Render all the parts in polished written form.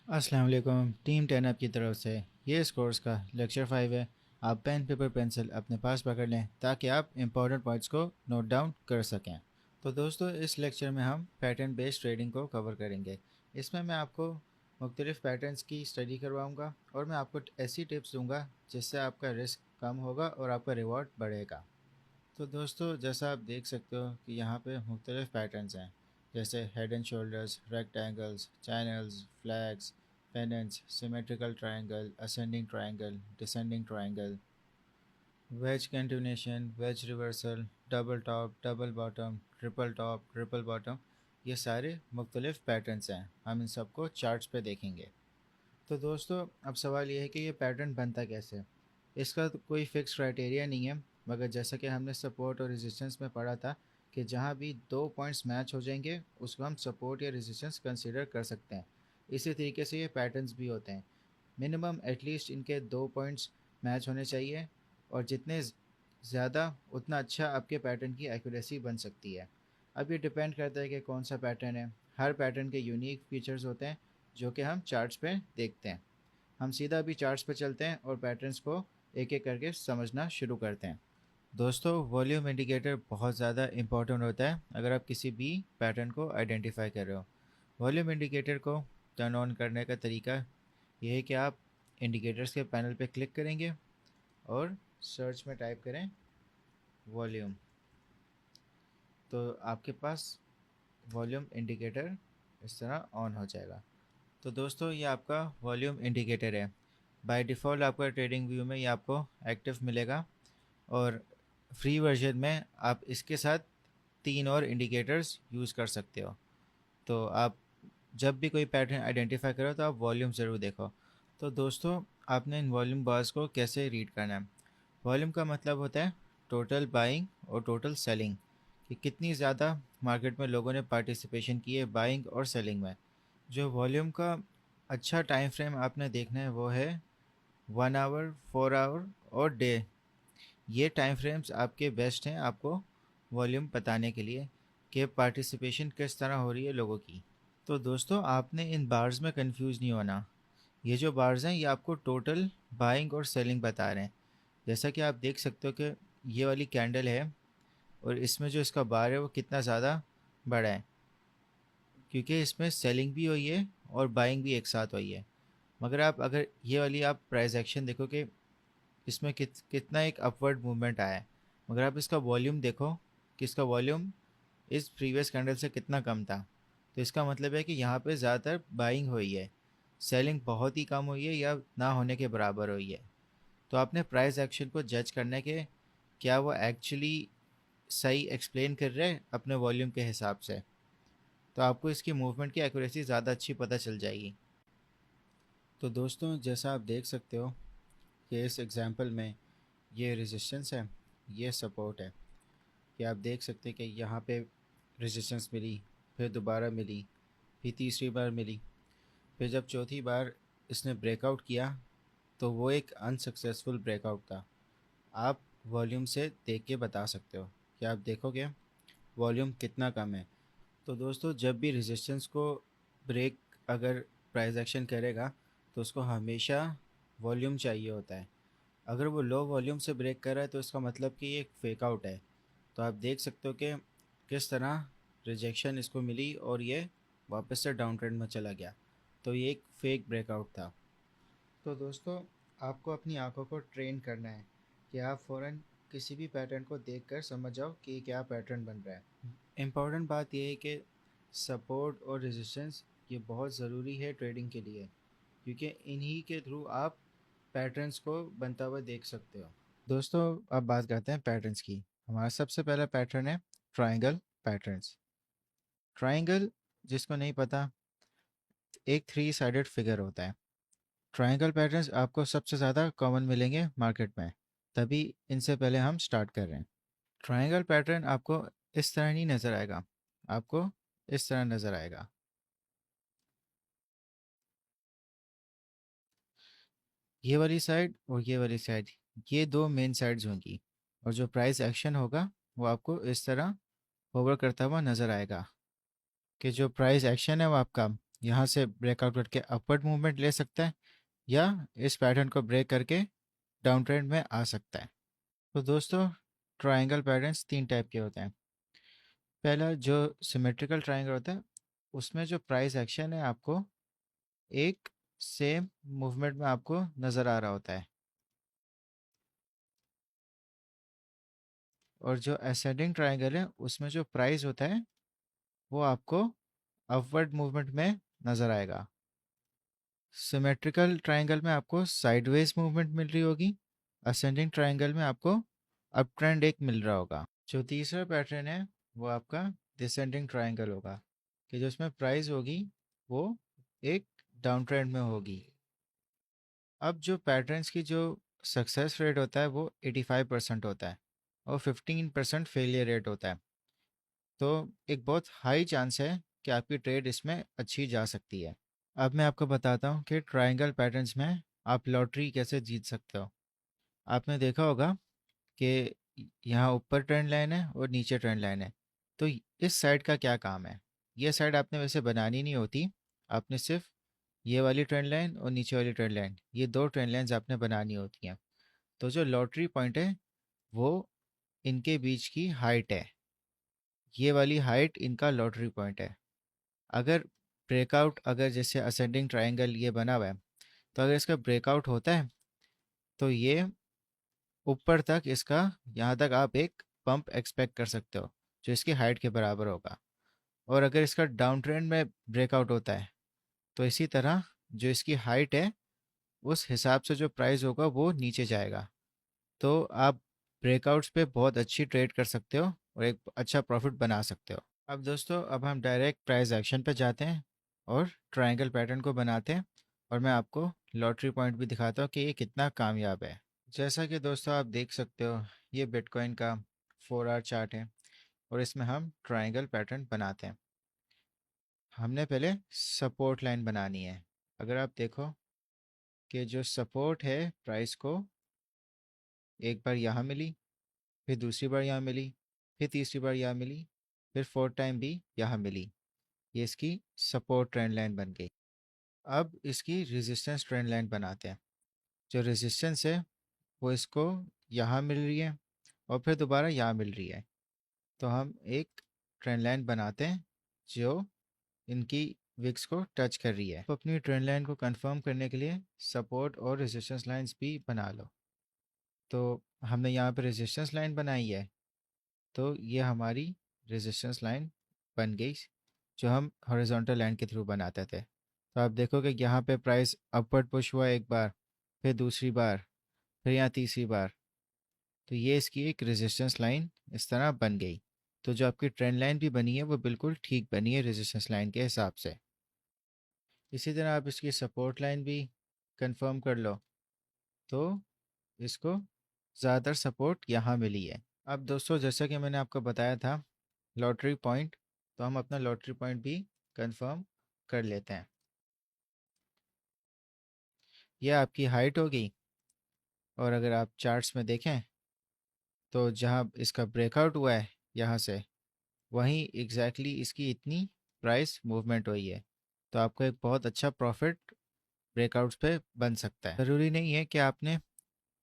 अस्सलाम वालेकुम। Team 10 up की तरफ से ये इस कोर्स का लेक्चर 5 है। आप पेन पेपर पेंसिल अपने पास पकड़ लें ताकि आप इंपॉर्टेंट पॉइंट्स को नोट डाउन कर सकें। तो दोस्तों, इस लेक्चर में हम पैटर्न बेस्ड ट्रेडिंग को कवर करेंगे। इसमें मैं आपको मुख्तलिफ़ पैटर्न्स की स्टडी करवाऊंगा और मैं आपको ऐसी टिप्स दूंगा जिससे आपका रिस्क कम होगा और आपका रिवॉर्ड बढ़ेगा। तो दोस्तों, जैसा आप देख सकते हो कि यहाँ पे मुख्तलिफ़ पैटर्न्स हैं, जैसे head and shoulders, rectangles, channels, flags, pennants, symmetrical triangle, ascending triangle, descending triangle, wedge continuation, wedge reversal, double top, double bottom, triple top, triple bottom. ये सारे मुख्तलिफ़ पैटर्न्स हैं। हम इन सबको चार्ट्स पे देखेंगे। तो दोस्तों, अब सवाल ये है कि ये पैटर्न बनता कैसे है। इसका तो कोई फिक्स क्राइटेरिया नहीं है, मगर जैसा कि हमने सपोर्ट और रेजिस्टेंस में पढ़ा था कि जहाँ भी दो पॉइंट्स मैच हो जाएंगे उसको हम सपोर्ट या रेजिस्टेंस कंसीडर कर सकते हैं। इसी तरीके से ये पैटर्न्स भी होते हैं। मिनिमम एटलीस्ट इनके दो पॉइंट्स मैच होने चाहिए, और जितने ज़्यादा उतना अच्छा आपके पैटर्न की एक्यूरेसी बन सकती है। अब ये डिपेंड करता है कि कौन सा पैटर्न है। हर पैटर्न के यूनिक फीचर्स होते हैं जो कि हम चार्ट्स पे देखते हैं। हम सीधा भी चार्ट्स पे चलते हैं और पैटर्न्स को एक एक करके समझना शुरू करते हैं। दोस्तों, वॉल्यूम इंडिकेटर बहुत ज़्यादा इंपॉर्टेंट होता है अगर आप किसी भी पैटर्न को आइडेंटिफाई कर रहे हो। वॉल्यूम इंडिकेटर को टर्न ऑन करने का तरीका ये है कि आप इंडिकेटर्स के पैनल पे क्लिक करेंगे और सर्च में टाइप करें वॉल्यूम। तो आपके पास वॉल्यूम इंडिकेटर इस तरह ऑन हो जाएगा। तो दोस्तों, ये आपका वॉल्यूम इंडिकेटर है। बाय डिफ़ॉल्ट आपका ट्रेडिंग व्यू में ये आपको एक्टिव मिलेगा, और फ्री वर्जन में आप इसके साथ तीन और इंडिकेटर्स यूज़ कर सकते हो। तो आप जब भी कोई पैटर्न आइडेंटिफाई करो तो आप वॉल्यूम ज़रूर देखो। तो दोस्तों, आपने इन वॉल्यूम बार्स को कैसे रीड करना है। वॉल्यूम का मतलब होता है टोटल बाइंग और टोटल सेलिंग, कि कितनी ज़्यादा मार्केट में लोगों ने पार्टिसिपेशन की है बाइंग और सेलिंग में। जो वॉल्यूम का अच्छा टाइम फ्रेम आपने देखना है वो है 1 आवर, 4 आवर और डे। ये टाइम फ्रेम्स आपके बेस्ट हैं आपको वॉल्यूम बताने के लिए कि पार्टिसिपेशन किस तरह हो रही है लोगों की। तो दोस्तों, आपने इन बार्स में कंफ्यूज नहीं होना। ये जो बार्स हैं ये आपको टोटल बाइंग और सेलिंग बता रहे हैं। जैसा कि आप देख सकते हो कि ये वाली कैंडल है और इसमें जो इसका बार है वो कितना ज़्यादा बड़ा है, क्योंकि इसमें सेलिंग भी हुई है और बाइंग भी एक साथ हुई है। मगर आप अगर ये वाली आप प्राइस एक्शन देखो कि इसमें कितना एक अपवर्ड मूवमेंट आया है, मगर आप इसका वॉल्यूम देखो कि इसका वॉल्यूम इस प्रीवियस कैंडल से कितना कम था। तो इसका मतलब है कि यहाँ पे ज़्यादातर बाइंग हुई है, सेलिंग बहुत ही कम हुई है या ना होने के बराबर हुई है। तो आपने प्राइस एक्शन को जज करने के क्या वो एक्चुअली सही एक्सप्लेन कर रहे हैं अपने वॉल्यूम के हिसाब से, तो आपको इसकी मूवमेंट की एक्यूरेसी ज़्यादा अच्छी पता चल जाएगी। तो दोस्तों, जैसा आप देख सकते हो कि इस एग्जांपल में ये रेजिस्टेंस है, ये सपोर्ट है। कि आप देख सकते हैं कि यहाँ पे रेजिस्टेंस मिली, फिर दोबारा मिली, फिर तीसरी बार मिली, फिर जब चौथी बार इसने ब्रेकआउट किया तो वो एक अनसक्सेसफुल ब्रेकआउट था। आप वॉल्यूम से देख के बता सकते हो कि आप देखोगे वॉल्यूम कितना कम है। तो दोस्तों, जब भी रेजिस्टेंस को ब्रेक अगर प्राइस एक्शन करेगा तो उसको हमेशा वॉल्यूम चाहिए होता है। अगर वो लो वॉल्यूम से ब्रेक कर रहा है तो इसका मतलब कि ये एक फेक आउट है। तो आप देख सकते हो कि किस तरह रिजेक्शन इसको मिली और ये वापस से डाउन ट्रेंड में चला गया। तो ये एक फेक ब्रेकआउट था। तो दोस्तों, आपको अपनी आंखों को ट्रेन करना है कि आप फ़ौरन किसी भी पैटर्न को देखकर समझ जाओ कि क्या पैटर्न बन रहा है। इम्पॉर्टेंट बात यह है कि सपोर्ट और रेजिस्टेंस ये बहुत ज़रूरी है ट्रेडिंग के लिए, क्योंकि इन्हीं के थ्रू आप पैटर्न्स को बनता हुआ देख सकते हो। दोस्तों, अब बात करते हैं पैटर्न्स की। हमारा सबसे पहला पैटर्न है ट्रायंगल पैटर्न्स। ट्रायंगल, जिसको नहीं पता, एक थ्री साइडेड फिगर होता है। ट्रायंगल पैटर्न्स आपको सबसे ज़्यादा कॉमन मिलेंगे मार्केट में, तभी इनसे पहले हम स्टार्ट कर रहे हैं। ट्रायंगल पैटर्न आपको इस तरह नहीं नज़र आएगा, आपको इस तरह नज़र आएगा। ये वाली साइड और ये वाली साइड, ये दो मेन साइड्स होंगी, और जो प्राइस एक्शन होगा वो आपको इस तरह होवर करता हुआ नज़र आएगा कि जो प्राइस एक्शन है वो आपका यहाँ से ब्रेकआउट करके अपवर्ड मूवमेंट ले सकता है या इस पैटर्न को ब्रेक करके डाउन ट्रेंड में आ सकता है। तो दोस्तों, ट्रायंगल पैटर्न्स तीन टाइप के होते हैं। पहला जो सिमेट्रिकल ट्रायंगल होता है, उसमें जो प्राइस एक्शन है आपको एक सेम मूवमेंट में आपको नज़र आ रहा होता है। और जो असेंडिंग ट्रायंगल है उसमें जो प्राइस होता है वो आपको अपवर्ड मूवमेंट में नज़र आएगा। सिमेट्रिकल ट्रायंगल में आपको साइडवेज मूवमेंट मिल रही होगी, असेंडिंग ट्रायंगल में आपको अप ट्रेंड एक मिल रहा होगा। जो तीसरा पैटर्न है वो आपका डिसेंडिंग ट्रायंगल होगा, कि जो इसमें प्राइस होगी वो एक डाउन ट्रेंड में होगी। अब जो पैटर्न्स की जो सक्सेस रेट होता है वो 85% होता है और 15% फेलियर रेट होता है। तो एक बहुत हाई चांस है कि आपकी ट्रेड इसमें अच्छी जा सकती है। अब मैं आपको बताता हूँ कि ट्रायंगल पैटर्न्स में आप लॉटरी कैसे जीत सकते हो। आपने देखा होगा कि यहाँ ऊपर ट्रेंड लाइन है और नीचे ट्रेंड लाइन है। तो इस साइड का क्या काम है? ये साइड आपने वैसे बनानी नहीं होती, आपने सिर्फ ये वाली ट्रेंड लाइन और नीचे वाली ट्रेंड लाइन, ये दो ट्रेंड लाइन्स आपने बनानी होती हैं। तो जो लॉटरी पॉइंट है वो इनके बीच की हाइट है, ये वाली हाइट इनका लॉटरी पॉइंट है। अगर ब्रेकआउट, अगर जैसे असेंडिंग ट्रायंगल ये बना हुआ है, तो अगर इसका ब्रेकआउट होता है तो ये ऊपर तक इसका, यहाँ तक आप एक पंप एक्सपेक्ट कर सकते हो जो इसकी हाइट के बराबर होगा। और अगर इसका डाउन ट्रेंड में ब्रेकआउट होता है तो इसी तरह जो इसकी हाइट है उस हिसाब से जो प्राइस होगा वो नीचे जाएगा। तो आप ब्रेकआउट्स पे बहुत अच्छी ट्रेड कर सकते हो और एक अच्छा प्रॉफिट बना सकते हो। अब दोस्तों, अब हम डायरेक्ट प्राइस एक्शन पे जाते हैं और ट्रायंगल पैटर्न को बनाते हैं, और मैं आपको लॉटरी पॉइंट भी दिखाता हूँ कि ये कितना कामयाब है। जैसा कि दोस्तों आप देख सकते हो, ये बिटकॉइन का 4 आवर चार्ट है और इसमें हम ट्रायंगल पैटर्न बनाते हैं। हमने पहले सपोर्ट लाइन बनानी है। अगर आप देखो कि जो सपोर्ट है प्राइस को एक बार यहाँ मिली, फिर दूसरी बार यहाँ मिली, फिर तीसरी बार यहाँ मिली, फिर फोर्थ टाइम भी यहाँ मिली, ये इसकी सपोर्ट ट्रेंड लाइन बन गई। अब इसकी रेजिस्टेंस ट्रेंड लाइन बनाते हैं। जो रेजिस्टेंस है वो इसको यहाँ मिल रही है और फिर दोबारा यहाँ मिल रही है। तो हम एक ट्रेंड लाइन बनाते हैं जो इनकी विक्स को टच कर रही है। तो अपनी ट्रेंड लाइन को कंफर्म करने के लिए सपोर्ट और रेजिस्टेंस लाइंस भी बना लो। तो हमने यहाँ पे रेजिस्टेंस लाइन बनाई है, तो ये हमारी रेजिस्टेंस लाइन बन गई जो हम हॉरिजॉन्टल लाइन के थ्रू बनाते थे। तो आप देखोगे यहाँ पे प्राइस अपवर्ड पुश हुआ एक बार, फिर दूसरी बार, फिर यहाँ तीसरी बार। तो ये इसकी एक रेजिस्टेंस लाइन इस तरह बन गई। तो जो आपकी ट्रेंड लाइन भी बनी है वो बिल्कुल ठीक बनी है रेजिस्टेंस लाइन के हिसाब से। इसी तरह आप इसकी सपोर्ट लाइन भी कंफर्म कर लो। तो इसको ज़्यादातर सपोर्ट यहाँ मिली है। अब दोस्तों, जैसा कि मैंने आपको बताया था लॉटरी पॉइंट, तो हम अपना लॉटरी पॉइंट भी कंफर्म कर लेते हैं। यह आपकी हाइट होगी, और अगर आप चार्ट्स में देखें तो जहाँ इसका ब्रेकआउट हुआ है यहाँ से, वहीं एग्जैक्टली इसकी इतनी प्राइस मूवमेंट हुई है। तो आपको एक बहुत अच्छा प्रॉफिट ब्रेकआउट्स पे बन सकता है। ज़रूरी नहीं है कि आपने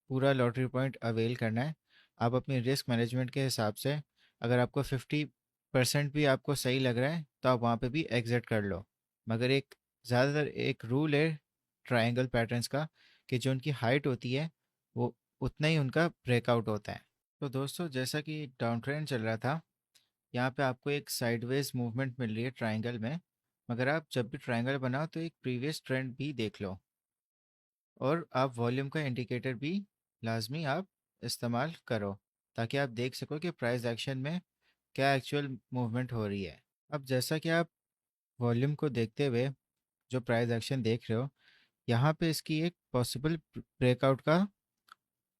पूरा लॉटरी पॉइंट अवेल करना है। आप अपनी रिस्क मैनेजमेंट के हिसाब से, अगर आपको 50% भी आपको सही लग रहा है तो आप वहाँ पे भी एग्जिट कर लो। मगर एक ज़्यादातर एक रूल है ट्रायंगल पैटर्न्स का, कि जो उनकी हाइट होती है वो उतना ही उनका ब्रेकआउट होता है। तो दोस्तों, जैसा कि एक डाउन ट्रेंड चल रहा था, यहाँ पे आपको एक साइडवेज मूवमेंट मिल रही है ट्रायंगल में। मगर आप जब भी ट्रायंगल बनाओ तो एक प्रीवियस ट्रेंड भी देख लो, और आप वॉल्यूम का इंडिकेटर भी लाजमी आप इस्तेमाल करो, ताकि आप देख सको कि प्राइस एक्शन में क्या एक्चुअल मूवमेंट हो रही है। अब जैसा कि आप वॉल्यूम को देखते हुए जो प्राइस एक्शन देख रहे हो, यहाँ पे इसकी एक पॉसिबल ब्रेकआउट का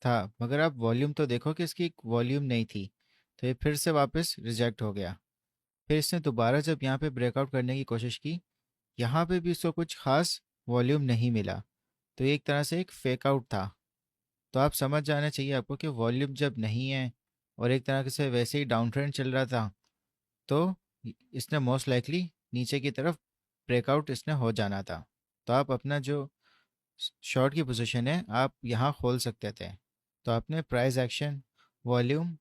था, मगर आप वॉल्यूम तो देखो कि इसकी एक वॉल्यूम नहीं थी, तो ये फिर से वापस रिजेक्ट हो गया। फिर इसने दोबारा जब यहाँ पे ब्रेकआउट करने की कोशिश की, यहाँ पे भी इसको कुछ खास वॉल्यूम नहीं मिला, तो ये एक तरह से एक फेक आउट था। तो आप समझ जाना चाहिए आपको कि वॉल्यूम जब नहीं है और एक तरह से वैसे ही डाउन ट्रेंड चल रहा था, तो इसने मोस्ट लाइकली नीचे की तरफ ब्रेकआउट इसने हो जाना था। तो आप अपना जो शॉर्ट की पोजीशन है आप यहाँ खोल सकते थे। तो आपने प्राइस एक्शन, वॉल्यूम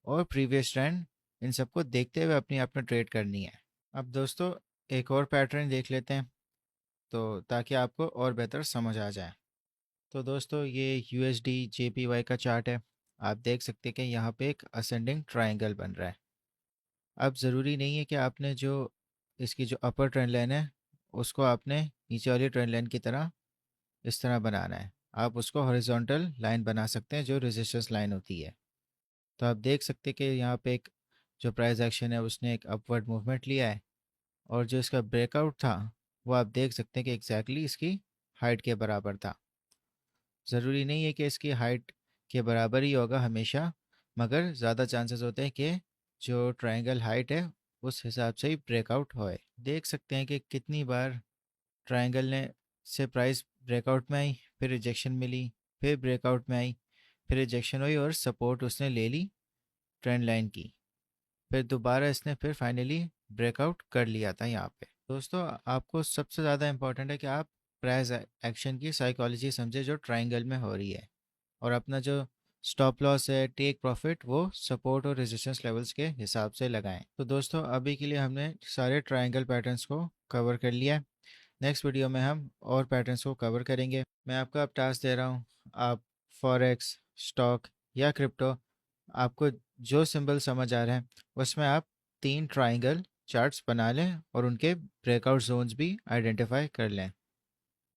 और प्रीवियस ट्रेंड, इन सबको देखते हुए अपनी आपने ट्रेड करनी है। अब दोस्तों एक और पैटर्न देख लेते हैं, तो ताकि आपको और बेहतर समझ आ जाए। तो दोस्तों ये USD JPY का चार्ट है। आप देख सकते हैं कि यहाँ पे एक असेंडिंग ट्रायंगल बन रहा है। अब ज़रूरी नहीं है कि आपने जो इसकी जो अपर ट्रेंड लाइन है उसको आपने नीचे वाली ट्रेंड लाइन की तरह इस तरह बनाना है। आप उसको हॉरिजॉन्टल लाइन बना सकते हैं जो रेजिस्टेंस लाइन होती है। तो आप देख सकते हैं कि यहाँ पे एक जो प्राइस एक्शन है उसने एक अपवर्ड मूवमेंट लिया है, और जो इसका ब्रेकआउट था वो आप देख सकते हैं कि एग्जैक्टली इसकी हाइट के बराबर था। ज़रूरी नहीं है कि इसकी हाइट के बराबर ही होगा हमेशा, मगर ज़्यादा चांसेस होते हैं कि जो ट्रायंगल हाइट है उस हिसाब से ही ब्रेकआउट होए। देख सकते हैं कि कितनी बार ट्रायंगल ने से प्राइस ब्रेकआउट में आई, फिर रिजेक्शन मिली, फिर ब्रेकआउट में आई, फिर रिजेक्शन हुई और सपोर्ट उसने ले ली ट्रेंड लाइन की, फिर दोबारा इसने फिर फाइनली ब्रेकआउट कर लिया था यहाँ पे। दोस्तों आपको सबसे ज़्यादा इम्पोर्टेंट है कि आप प्राइस एक्शन की साइकोलॉजी समझे जो ट्रायंगल में हो रही है, और अपना जो स्टॉप लॉस है, टेक प्रॉफिट, वो सपोर्ट और रेजिस्टेंस लेवल्स के हिसाब से लगाएं। तो दोस्तों अभी के लिए हमने सारे ट्रायंगल पैटर्न्स को कवर कर लिया है। नेक्स्ट वीडियो में हम और पैटर्न्स को कवर करेंगे। मैं आपको अब टास्क दे रहा हूँ, आप फॉरेक्स, स्टॉक या क्रिप्टो, आपको जो सिंबल समझ आ रहा है उसमें आप 3 ट्रायंगल चार्ट्स बना लें और उनके ब्रेकआउट जोन्स भी आइडेंटिफाई कर लें।